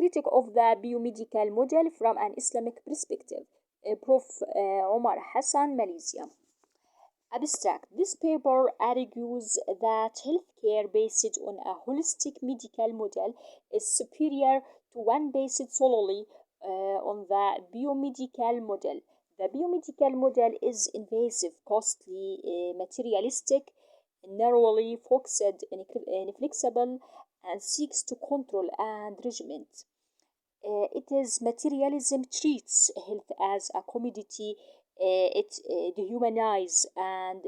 critic of the biomedical model from an Islamic perspective. Prof. Omar Hassan, Malaysia. Abstract. This paper argues that healthcare based on a holistic medical model is superior to one based solely on the biomedical model. The biomedical model is invasive, costly, materialistic, narrowly focused, inflexible, and seeks to control and regiment. It is materialism treats health as a commodity. It dehumanizes and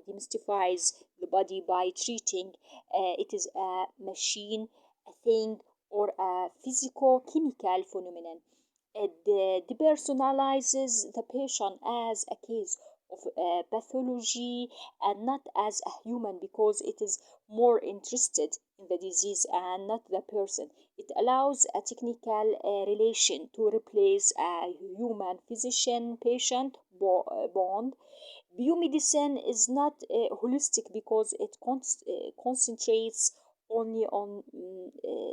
demystifies the body by treating it is a machine, a thing, or a physico-chemical phenomenon. It depersonalizes the patient as a case of pathology and not as a human because it is more interested in the disease and not the person. It allows a technical relation to replace a human physician-patient bond. Biomedicine is not holistic because it concentrates only on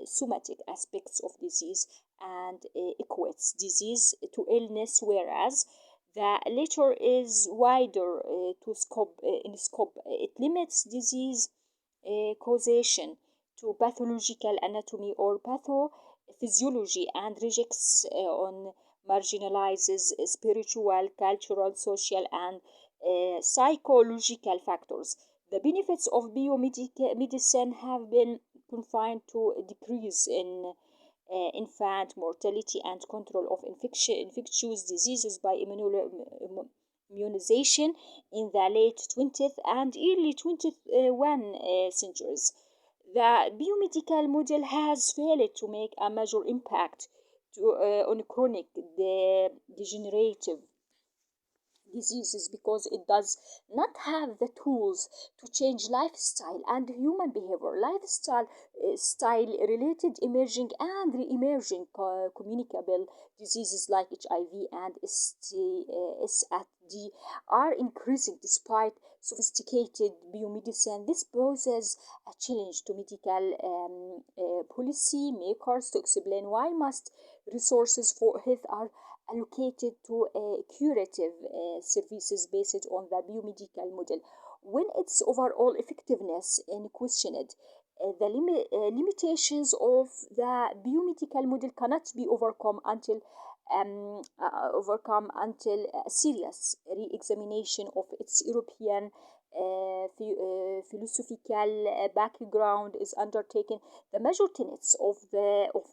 somatic aspects of disease and equates disease to illness, whereas the latter is wider in scope. It limits disease causation to pathological anatomy or pathophysiology and rejects on marginalizes spiritual, cultural, social, and psychological factors. The benefits of biomedicine have been confined to a decrease in infant mortality and control of infectious diseases by immunization in the late 20th and early 21st centuries. The biomedical model has failed to make a major impact on chronic degenerative diseases because it does not have the tools to change lifestyle and human behavior. Lifestyle style related emerging and re-emerging communicable diseases like HIV and SAD are increasing despite sophisticated biomedicine. This poses a challenge to medical policy makers to explain why most resources for health are allocated to curative services based on the biomedical model when its overall effectiveness is questioned. The limitations of the biomedical model cannot be overcome until a serious re-examination of its European philosophical background is undertaken. The major tenets of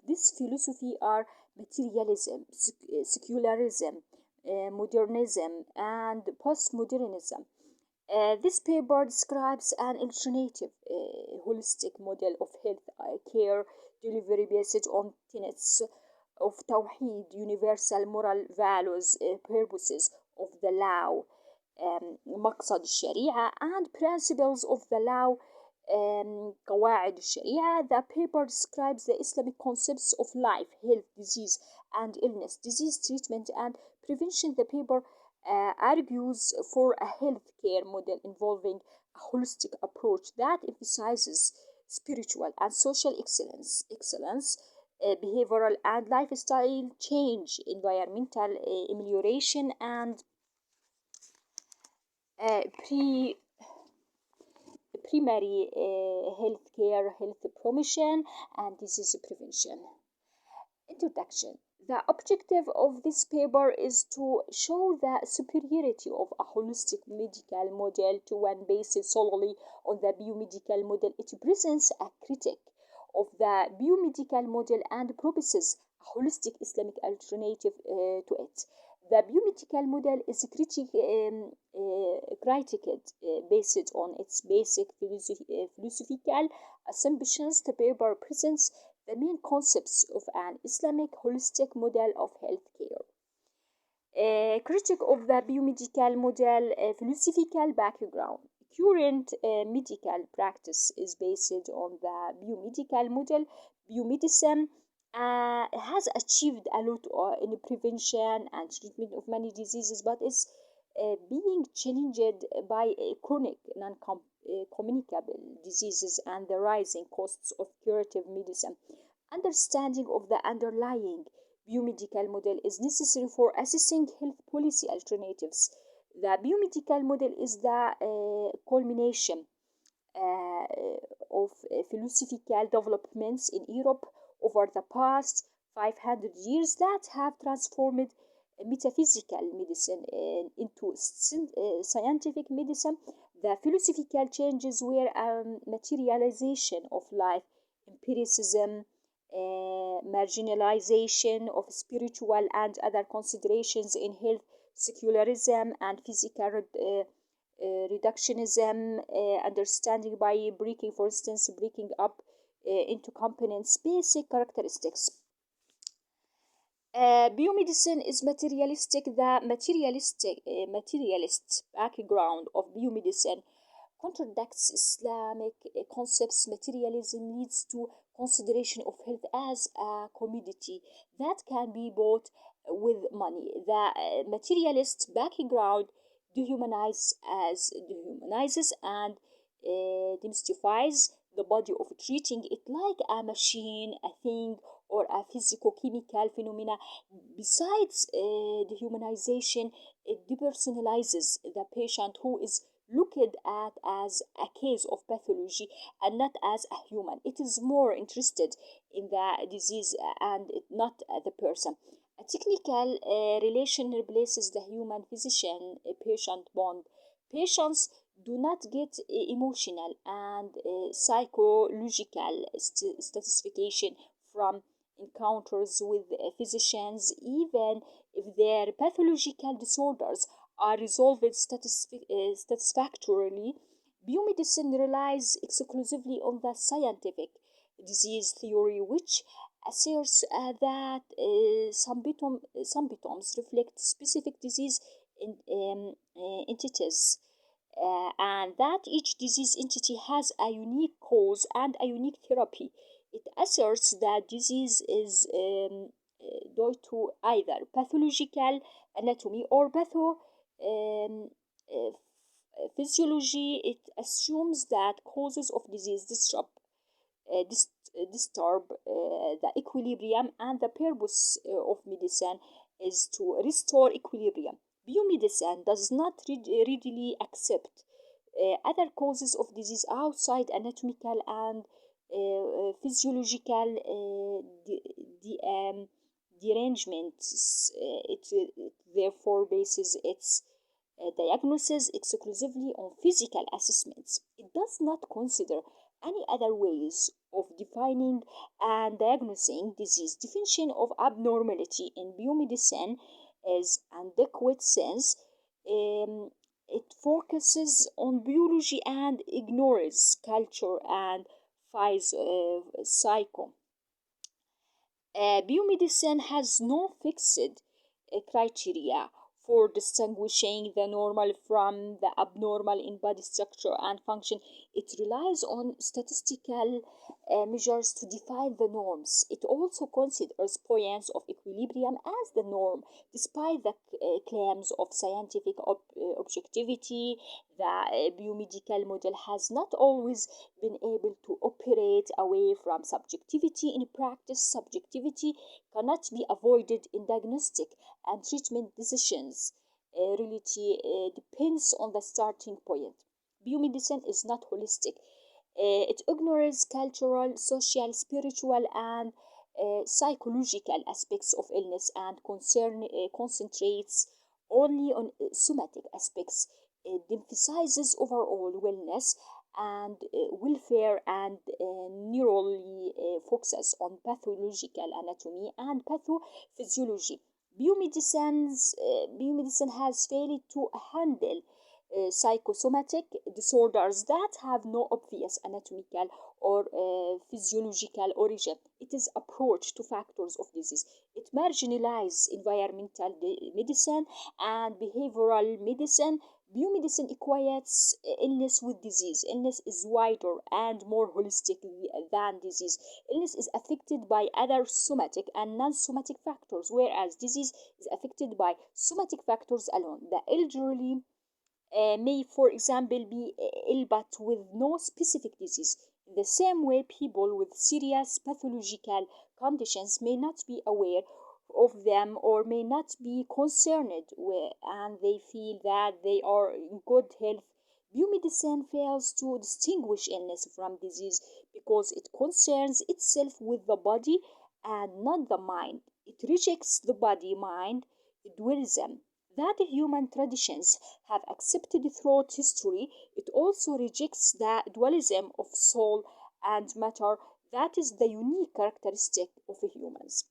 this philosophy are materialism, secularism, modernism, and postmodernism. This paper describes an alternative, holistic model of health care delivery based on tenets of Tawheed, universal moral values, purposes of the law, مقصد الشريعة, and principles of the law, قواعد الشريعة. The paper describes the Islamic concepts of life, health, disease, and illness, disease treatment, and prevention. The paper argues for a healthcare model involving a holistic approach that emphasizes spiritual and social excellence, behavioral and lifestyle change, environmental amelioration, and primary health care, health promotion, and disease prevention. Introduction. The objective of this paper is to show the superiority of a holistic medical model to one based solely on the biomedical model. It presents a critique of the biomedical model and proposes a holistic Islamic alternative to it. The biomedical model is critiqued based on its basic philosophical assumptions. The paper presents the main concepts of an Islamic holistic model of healthcare. Critique of the biomedical model, philosophical background. Current medical practice is based on the biomedical model. Biomedicine has achieved a lot in prevention and treatment of many diseases, but is being challenged by chronic non-communicable diseases and the rising costs of curative medicine. Understanding of the underlying biomedical model is necessary for assessing health policy alternatives. The biomedical model is the culmination uh, of philosophical developments in Europe over the past 500 years that have transformed metaphysical medicine into scientific medicine. The philosophical changes were a materialization of life empiricism, marginalization of spiritual and other considerations in health, secularism, and physical reductionism, understanding by breaking, for instance, breaking up into components basic characteristics. Biomedicine is materialistic. The materialist background of biomedicine contradicts Islamic concepts. Materialism leads to consideration of health as a commodity that can be bought with money. The materialist background dehumanizes and demystifies the body of treating it like a machine, a thing, or a physico-chemical phenomena. Besides dehumanization, it depersonalizes the patient, who is looked at as a case of pathology and not as a human. It is more interested in the disease and not the person. A technical relation replaces the human physician patient bond. Patients do not get emotional and psychological satisfaction from encounters with physicians, even if their pathological disorders are resolved satisfactorily. Biomedicine relies exclusively on the scientific disease theory, which asserts that symptoms reflect specific disease entities, and that each disease entity has a unique cause and a unique therapy. It asserts that disease is due to either pathological anatomy or um, uh, physiology. It assumes that causes of disease disturb the equilibrium, and the purpose of medicine is to restore equilibrium. Biomedicine does not readily accept other causes of disease outside anatomical and physiological derangements. It therefore bases its diagnosis exclusively on physical assessments. It does not consider any other ways of defining and diagnosing disease. Definition of abnormality in biomedicine is adequate sense. It focuses on biology and ignores culture and psycho. Biomedicine has no fixed criteria for distinguishing the normal from the abnormal in body structure and function. It relies on statistical measures to define the norms. It also considers points of equilibrium as the norm. Despite the claims of scientific objectivity, the biomedical model has not always been able to operate away from subjectivity. In practice, subjectivity cannot be avoided in diagnostic and treatment decisions. Reality depends on the starting point. Biomedicine is not holistic. It ignores cultural, social, spiritual, and psychological aspects of illness and concentrates only on somatic aspects. It emphasizes overall wellness and welfare, and neurally focuses on pathological anatomy and pathophysiology. Biomedicine has failed to handle psychosomatic disorders that have no obvious anatomical or physiological origin. It is approach to factors of disease. It marginalizes environmental medicine and behavioral medicine. Biomedicine equates illness with disease. Illness is wider and more holistic than disease. Illness is affected by other somatic and non-somatic factors, whereas disease is affected by somatic factors alone. The elderly may, for example, be ill but with no specific disease. In the same way, people with serious pathological conditions may not be aware of them or may not be concerned with, and they feel that they are in good health. Biomedicine fails to distinguish illness from disease because it concerns itself with the body and not the mind. It rejects the body mind dualism that human traditions have accepted throughout history. It also rejects the dualism of soul and matter that is the unique characteristic of humans.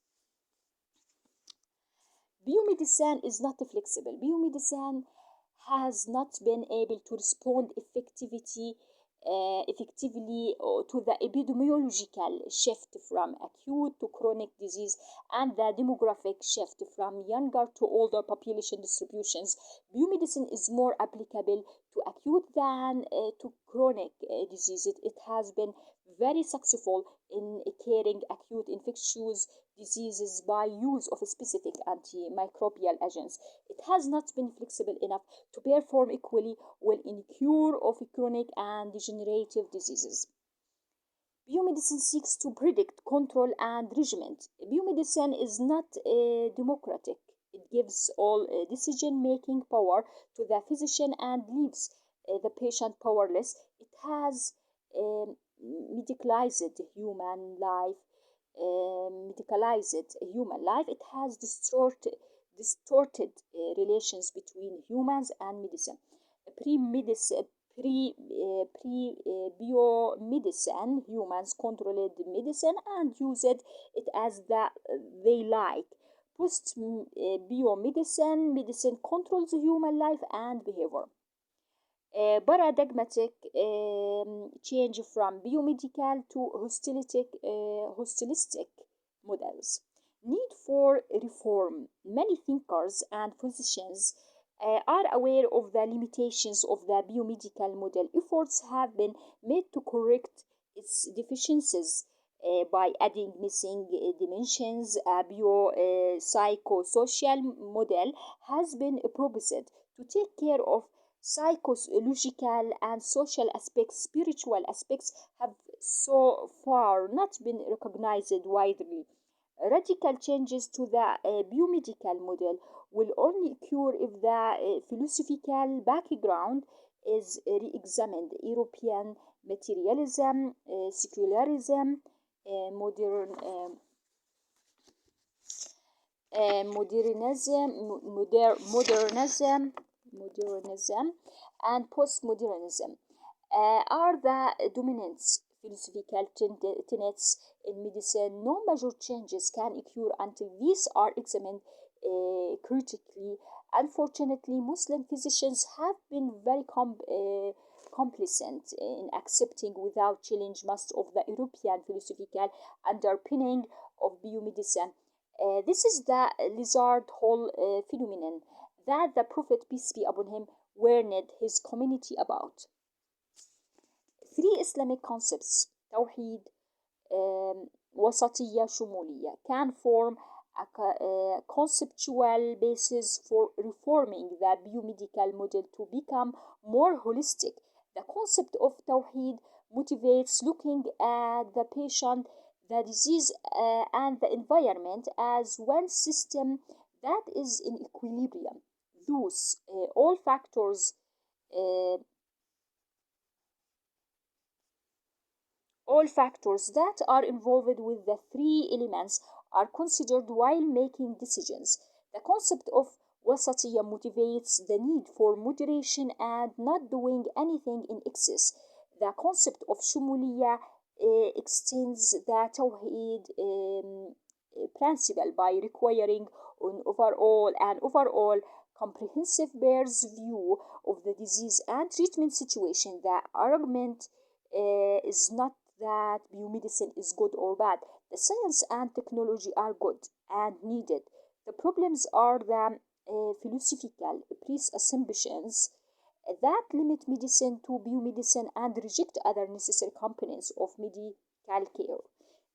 Biomedicine is not flexible. Biomedicine has not been able to respond effectively to the epidemiological shift from acute to chronic disease and the demographic shift from younger to older population distributions. Biomedicine is more applicable to acute than to chronic diseases. It has been very successful in curing acute infectious diseases by use of specific antimicrobial agents. It has not been flexible enough to perform equally well in cure of chronic and degenerative diseases. Biomedicine seeks to predict, control, and regimen. Biomedicine is not democratic. It gives all decision-making power to the physician and leaves the patient powerless. It has medicalized human life. It has distorted relations between humans and medicine. Pre-medicine, biomedicine, humans controlled medicine and used it as they like. Post biomedicine, medicine controls human life and behavior. Paradigmatic change from biomedical to holistic models. Need for reform. Many thinkers and physicians are aware of the limitations of the biomedical model. Efforts have been made to correct its deficiencies by adding missing dimensions. A biopsychosocial model has been proposed to take care of psychological and social aspects. Spiritual aspects have so far not been recognized widely. Radical changes to the biomedical model will only occur if the philosophical background is re-examined. European materialism, secularism, modern modernism, and postmodernism are the dominant philosophical tenets in medicine. No major changes can occur until these are examined critically. Unfortunately, Muslim physicians have been very complacent in accepting without challenge most of the European philosophical underpinning of biomedicine. This is the lizard hole phenomenon that the Prophet, peace be upon him, warned his community about. Three Islamic concepts, Tawheed, Wasatiyya, Shumuliyya, can form a conceptual basis for reforming the biomedical model to become more holistic. The concept of Tawheed motivates looking at the patient, the disease, and the environment as one system that is in equilibrium. Thus, uh, all factors that are involved with the three elements are considered while making decisions. The concept of wasatiyya motivates the need for moderation and not doing anything in excess. The concept of shumuliyya extends the tawheed principle by requiring an overall comprehensive bears view of the disease and treatment situation. The argument is not that biomedicine is good or bad. The science and technology are good and needed. The problems are the philosophical preassumptions that limit medicine to biomedicine and reject other necessary components of medical care.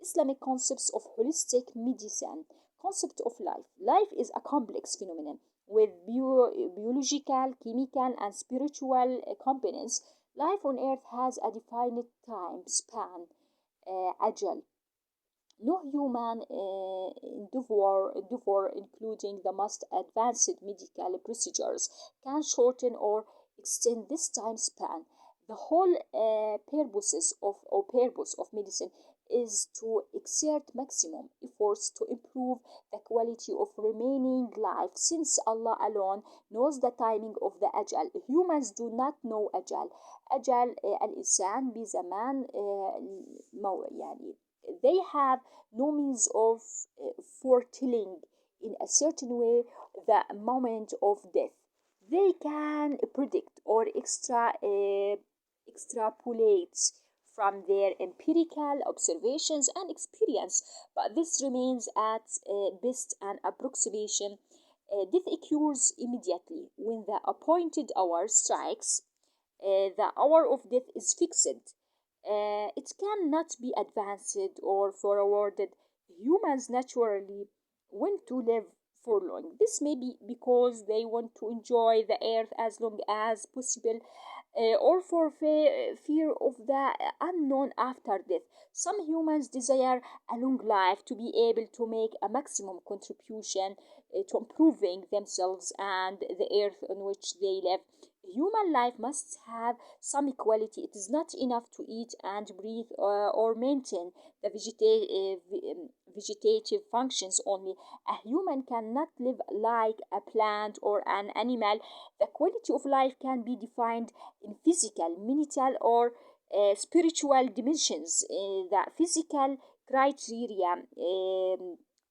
Islamic concepts of holistic medicine, concept of life. Life is a complex phenomenon with biological, chemical, and spiritual components. Life on earth has a defined time span, ajal, No human endeavor, including the most advanced medical procedures, can shorten or extend this time span. The whole purpose of medicine is to exert maximum efforts to improve the quality of remaining life, since Allah alone knows the timing of the ajal. Humans do not know ajal. ajal الإنسان بزمان يعني they have no means of foretelling in a certain way the moment of death. They can predict or extrapolate from their empirical observations and experience, but this remains at best an approximation. Death occurs immediately when the appointed hour strikes. The hour of death is fixed. It cannot be advanced or forwarded. Humans naturally want to live for long. This may be because they want to enjoy the earth as long as possible, or for fear of the unknown after death. Some humans desire a long life to be able to make a maximum contribution to improving themselves and the earth on which they live. Human life must have some equality. It is not enough to eat and breathe or maintain the vegetative functions only. A human cannot live like a plant or an animal. The quality of life can be defined in physical, mental, or spiritual dimensions. The physical criteria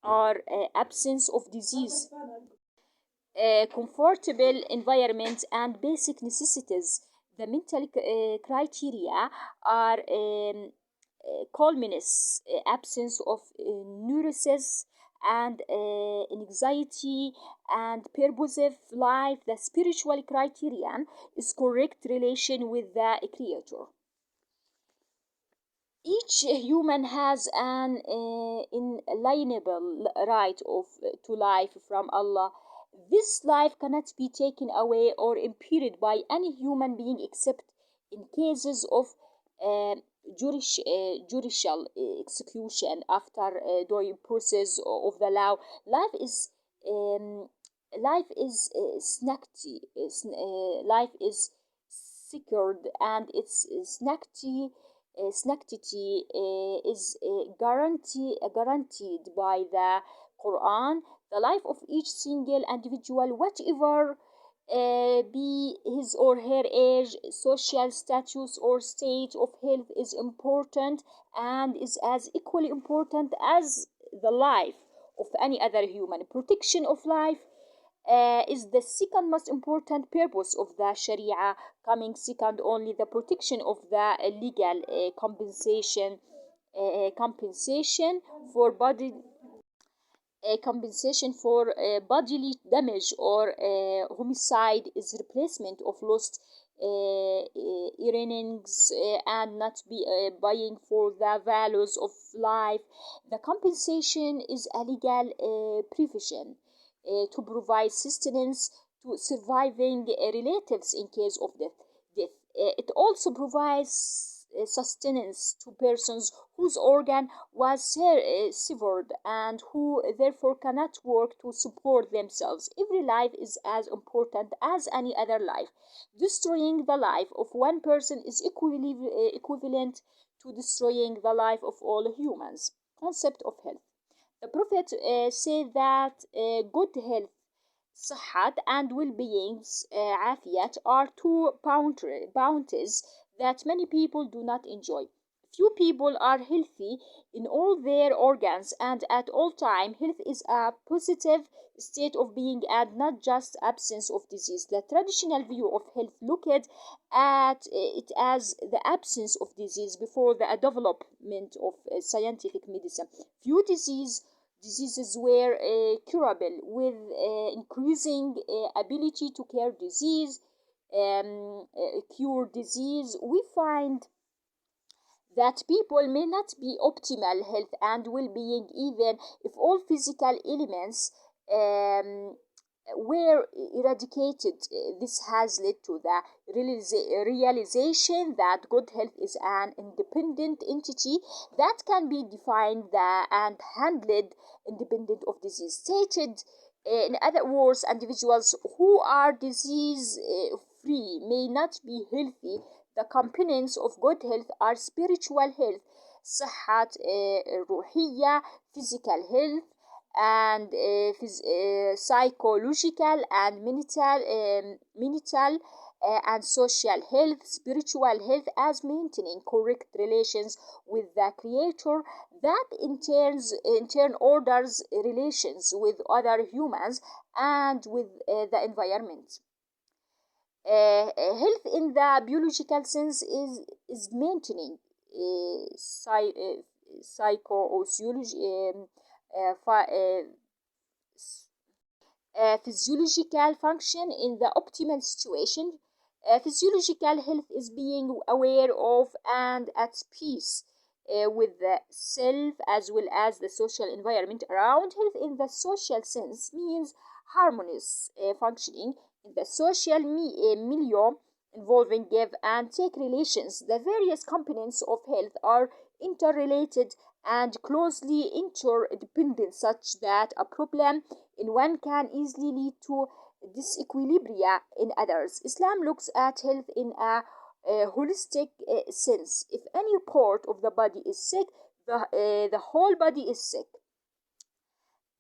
are absence of disease, comfortable environment, and basic necessities. The mental criteria are calmness, absence of neurosis and anxiety, and purposive life. The spiritual criterion is correct relation with the creator. Each human has an inalienable right to life from Allah. This life cannot be taken away or impeded by any human being except in cases of uh, judicial execution after due process of the law. Life is um, life is life is secured, and its sanctity is guaranteed by the Quran. The life of each single individual, whatever be his or her age, social status, or state of health, is important and is as equally important as the life of any other human. Protection of life is the second most important purpose of the Sharia, coming second only the protection of the legal compensation for bodily damage, or homicide is replacement of lost earnings, and not be buying for the values of life. The compensation is a legal provision to provide sustenance to surviving relatives in case of death. It also provides sustenance to persons whose organ was severed and who therefore cannot work to support themselves. Every life is as important as any other life. Destroying the life of one person is equivalent to destroying the life of all humans. Concept of health. The Prophet said that good health, صحة, and well-being, عافية, are two bounties that many people do not enjoy. Few people are healthy in all their organs and at all time. Health is a positive state of being and not just absence of disease. The traditional view of health looked at it as the absence of disease before the development of scientific medicine. Few diseases were curable. With increasing ability to cure disease, we find that people may not be optimal health and well-being even if all physical elements um, were eradicated. This has led to the realization that good health is an independent entity that can be defined and handled independent of disease. Stated in other words, individuals who are disease free may not be healthy. The components of good health are spiritual health, صحة روحية, physical health, and psychological and mental and social health. Spiritual health as maintaining correct relations with the creator that in turn orders relations with other humans and with the environment. Health in the biological sense is maintaining psychosociology, physiological function in the optimal situation. Physiological health is being aware of and at peace with the self as well as the social environment around. Health in the social sense means harmonious functioning in the social milieu involving give and take relations. The various components of health are interrelated and closely interdependent, such that a problem in one can easily lead to disequilibria in others. Islam looks at health in a holistic sense. If any part of the body is sick, the whole body is sick.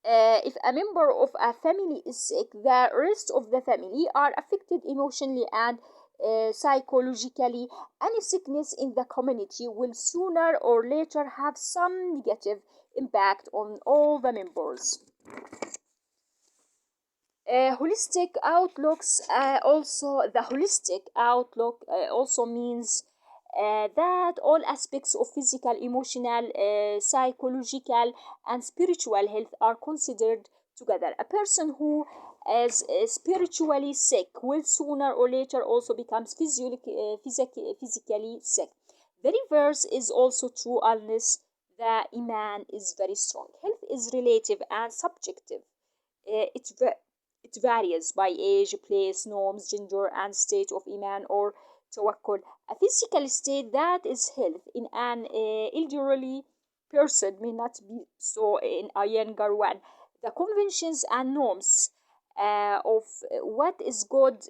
If a member of a family is sick, the rest of the family are affected emotionally and psychologically. Any sickness in the community will sooner or later have some negative impact on all the members. Holistic outlooks also the holistic outlook also means that all aspects of physical, emotional, psychological, and spiritual health are considered together. A person who is spiritually sick will sooner or later also becomes physically sick. The reverse is also true unless the iman is very strong. Health is relative and subjective. It varies by age, place, norms, gender, and state of iman or tawakkul. A physical state that is health in an elderly person may not be so in a younger one. The conventions and norms of what is good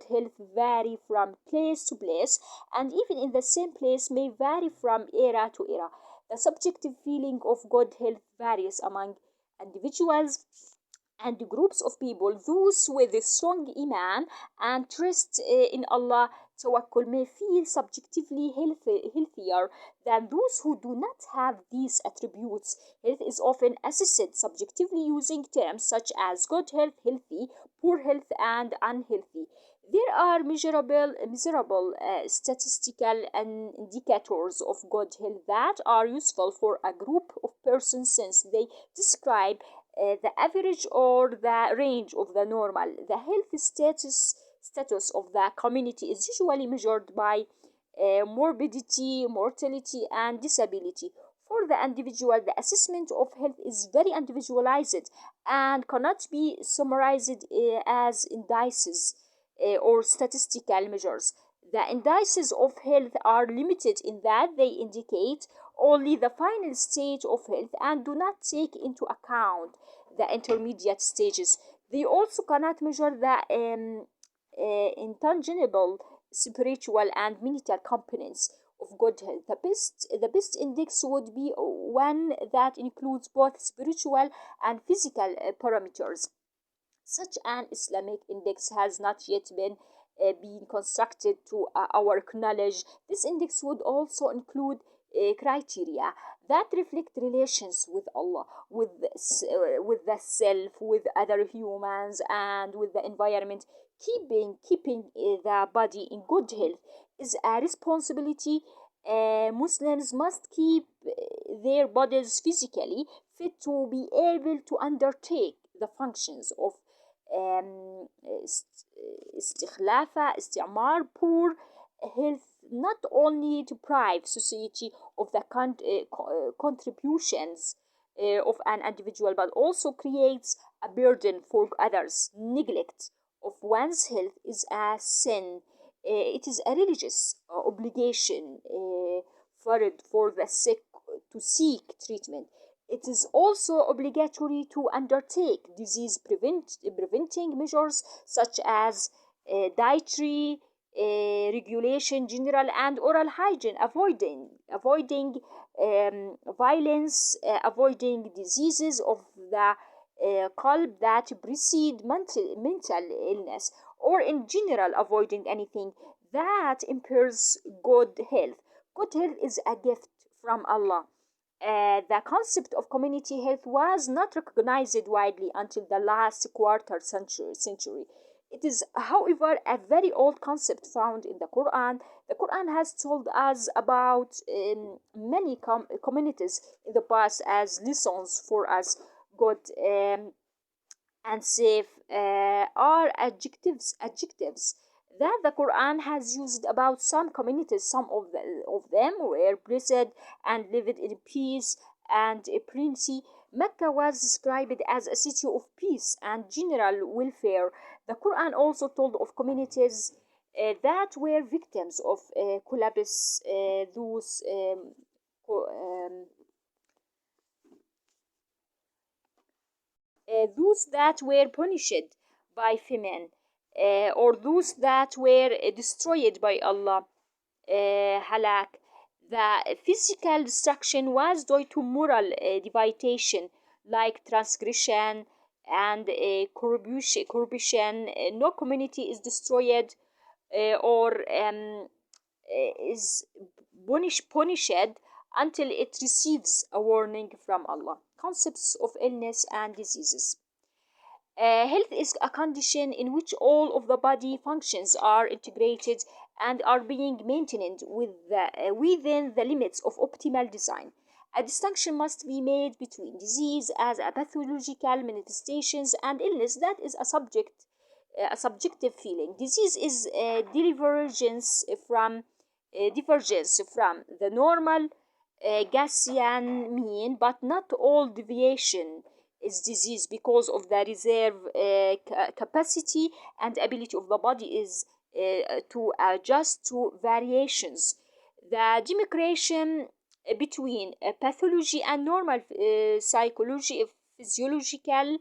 health vary from place to place, and even in the same place may vary from era to era. The subjective feeling of good health varies among individuals and groups of people. Those with a strong iman and trust in Allah tawakkul may feel subjectively healthier than those who do not have these attributes. Health is often assessed subjectively using terms such as good health, healthy, poor health, and unhealthy. There are measurable statistical indicators of good health that are useful for a group of persons since they describe the average or the range of the normal. The health status of the community is usually measured by morbidity, mortality, and disability. For the individual, the assessment of health is very individualized and cannot be summarized as indices or statistical measures. The indices of health are limited in that they indicate only the final state of health and do not take into account the intermediate stages. They also cannot measure the intangible spiritual and mental components of good health. The best index would be one that includes both spiritual and physical parameters. Such an Islamic index has not yet been constructed to our knowledge. This index would also include criteria that reflect relations with Allah, with the self, with other humans, and with the environment. Keeping the body in good health is a responsibility. Muslims must keep their bodies physically fit to be able to undertake the functions of استعمار. Poor health not only deprive society of the contributions of an individual, but also creates a burden for others. Neglect of one's health is a sin. It is a religious obligation for the sick to seek treatment. It is also obligatory to undertake preventing measures such as dietary regulation, general and oral hygiene, avoiding violence, avoiding diseases of the qalb that precede mental illness, or in general avoiding anything that impairs good health. Good health is a gift from Allah. The concept of community health was not recognized widely until the last quarter century. It is, however, a very old concept found in the Quran. The Quran has told us about many communities in the past as lessons for us. Good and safe are adjectives that the Quran has used about some communities. Some of them were blessed and lived in peace and plenty. Mecca was described as a city of peace and general welfare. The Quran also told of communities that were victims of collapse, those that were punished by famine, or those that were destroyed by Allah, halak. The physical destruction was due to moral deviation, like transgression and corruption. No community is destroyed or is punished until it receives a warning from Allah. Concepts of illness and diseases. Health is a condition in which all of the body functions are integrated and are being maintained within the limits of optimal design. A distinction must be made between disease as a pathological manifestations and illness that is a subjective feeling. Disease is a divergence from the normal Gaussian mean, but not all deviation is disease because of the reserve capacity and ability of the body is to adjust to variations. The demarcation between pathology and normal physiological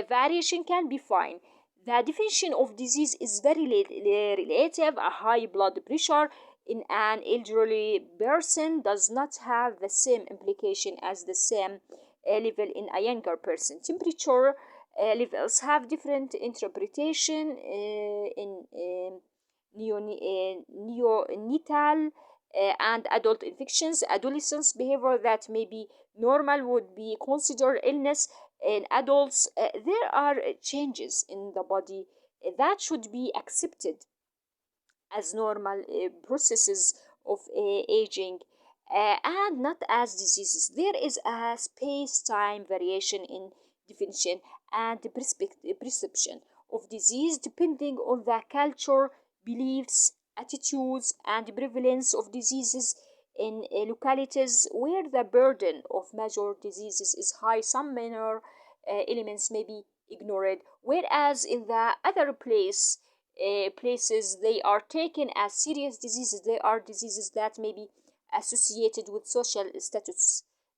variation can be fine. The definition of disease is very relative. A high blood pressure in an elderly person does not have the same implication as the same level in a younger person. Temperature levels have different interpretation in neonatal and adult infections. Adolescents' behavior that may be normal would be considered illness. In adults, there are changes in the body that should be accepted as normal processes of aging and not as diseases. There is a space-time variation in definition and perception of disease depending on the culture, beliefs, attitudes, and prevalence of diseases. In localities where the burden of major diseases is high, some minor elements may be ignored, whereas in the other places they are taken as serious diseases. They are diseases that may be associated with social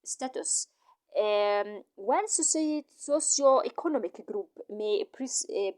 status. One socio-economic group may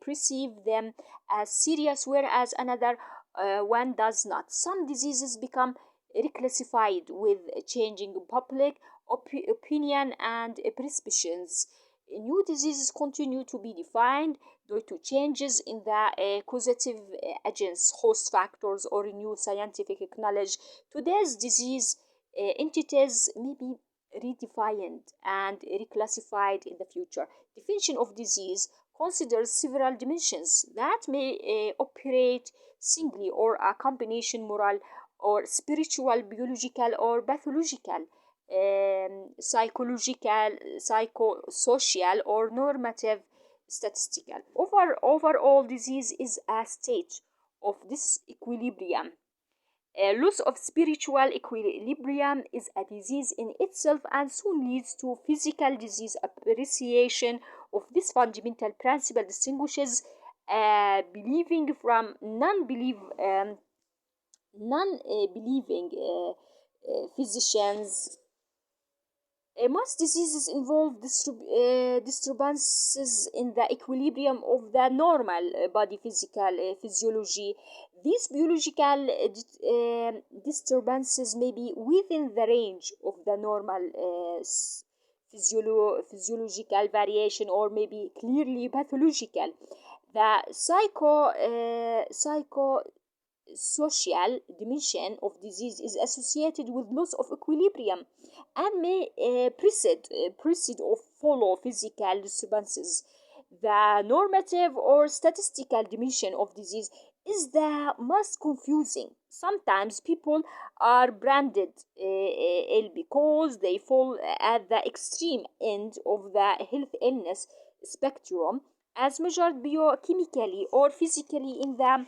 perceive them as serious, whereas another one does not. Some diseases become reclassified with changing public opinion and perceptions. New diseases continue to be defined due to changes in the causative agents, host factors, or new scientific knowledge. Today's disease entities may be redefined and reclassified in the future. Definition of disease considers several dimensions that may operate singly or a combination: moral or spiritual, biological or pathological, psychological, psychosocial or normative, statistical. Overall disease is a state of disequilibrium Loss of spiritual equilibrium is a disease in itself and soon leads to physical disease. Appreciation of this fundamental principle distinguishes believing from non-believing physicians. Most diseases involve disturbances in the equilibrium of the normal body physiology. These biological disturbances may be within the range of the normal physiological variation or may be clearly pathological. The social dimension of disease is associated with loss of equilibrium and may precede or follow physical disturbances. The normative or statistical dimension of disease is the most confusing. Sometimes people are branded ill because they fall at the extreme end of the health illness spectrum as measured biochemically or physically um,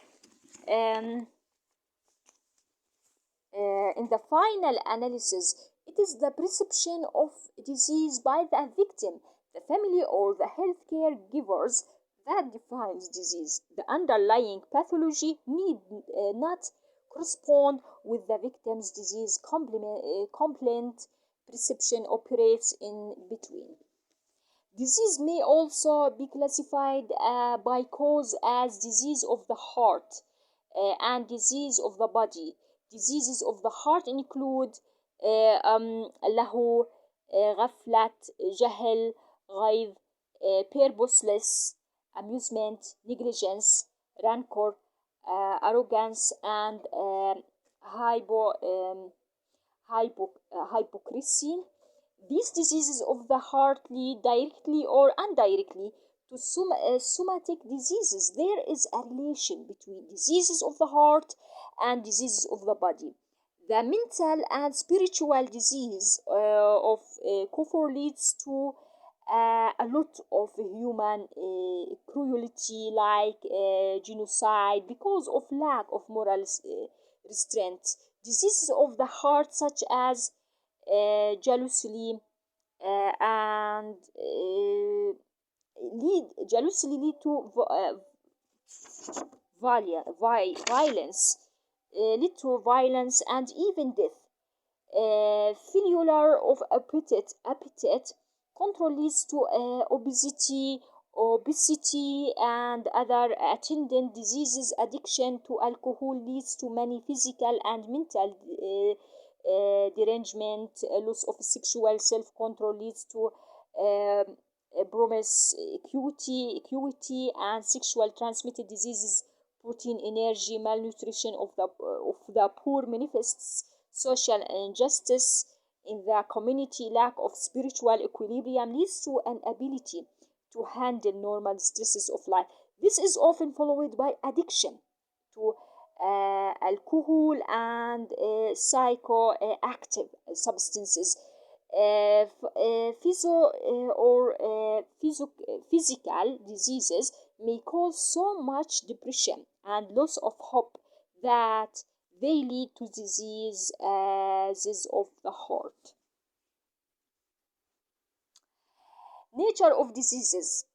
in the final analysis. It is the perception of disease by the victim, the family, or the healthcare givers that defines disease. The underlying pathology need not correspond with the victim's disease complaint. Perception operates in between. Disease may also be classified by cause as disease of the heart and disease of the body. Diseases of the heart include له غفلة جهل غيظ purposeless amusement negligence rancor arrogance and hypocrisy. These diseases of the heart lead directly or indirectly to somatic diseases. There is a relation between diseases of the heart and diseases of the body. The mental and spiritual disease of kufr leads to a lot of human cruelty like genocide because of lack of moral restraint. Diseases of the heart such as jealousy and lead to violence, lead to violence and even death. Failure of appetite control leads to obesity and other attendant diseases. Addiction to alcohol leads to many physical and mental derangement. Loss of sexual self-control leads to promiscuity and sexual transmitted diseases. Protein energy malnutrition of the poor manifests social injustice in the community. Lack of spiritual equilibrium leads to an ability to handle normal stresses of life. This is often followed by addiction to alcohol and psychoactive substances. Physical diseases may cause so much depression and loss of hope that they lead to diseases of the heart. Nature of diseases.